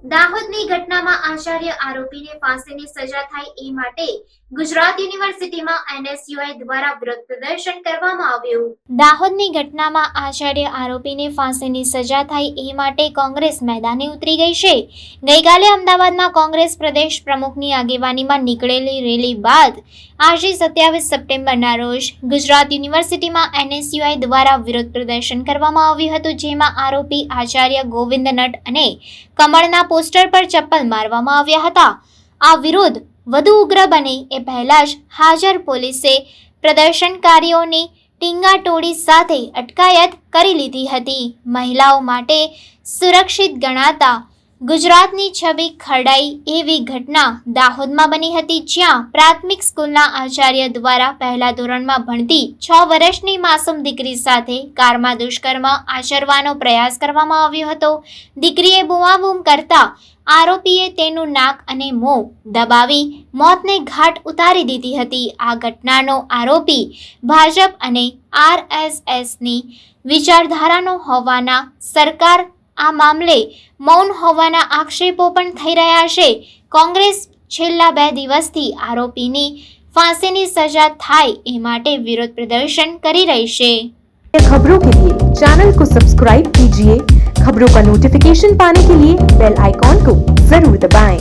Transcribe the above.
દાહોદની ઘટનામાં આચાર્ય આરોપીને ફાંસીની સજા થાય એ માટે ગુજરાત યુનિવર્સિટીમાં એનએસયુઆઈ દ્વારા વિરોધ પ્રદર્શન કરવામાં આવ્યું। દાહોદની ઘટનામાં આચાર્ય આરોપીને ફાંસીની સજા થાય એ માટે કોંગ્રેસ મેદાને ઉતરી ગઈ છે। ગઈકાલે અમદાવાદમાં કોંગ્રેસ પ્રદેશ પ્રમુખની આગેવાનીમાં નીકળેલી રેલી બાદ આજે 27 સપ્ટેમ્બરના રોજ ગુજરાત યુનિવર્સિટીમાં એનએસયુઆઈ દ્વારા વિરોધ પ્રદર્શન કરવામાં આવ્યું હતું, જેમાં આરોપી આચાર્ય ગોવિંદ નટ અને કમળના પોસ્ટર પર ચપ્પલ મારવામાં આવ્યા હતા। આ વિરોધ વધુ ઉગ્ર બને એ પહેલા જ હાજર પોલીસે પ્રદર્શનકારીઓની ટીંગાટોળી સાથે અટકાયત કરી લીધી હતી। મહિલાઓ માટે સુરક્ષિત ગણાતા ગુજરાતની છબી ખરડાઈ એવી ઘટના દાહોદમાં બની હતી, જ્યાં પ્રાથમિક સ્કૂલના આચાર્ય દ્વારા પહેલા ધોરણમાં ભણતી 6 વર્ષની માસૂમ દીકરી સાથે કારમાં દુષ્કર્મ આચરવાનો પ્રયાસ કરવામાં આવ્યો હતો। દીકરીએ બૂમાબૂમ કરતા આરોપીએ તેનું નાક અને મોં દબાવી મોતને ઘાટ ઉતારી દીધી હતી। આ ઘટનાનો આરોપી ભાજપ અને આરએસએસની વિચારધારાનો હોવાના સરકાર આ મામલે મૌન હોવાના આક્ષેપો પણ થઈ રહ્યા છે। કોંગ્રેસ છેલ્લા 2 દિવસથી આરોપીની फांसी सजा थाय ए माटे विरोध प्रदर्शन करी रही है। खबरों के लिए चैनल को सब्सक्राइब कीजिए। खबरों का नोटिफिकेशन पाने के लिए बेल आइकॉन को जरूर दबाएं।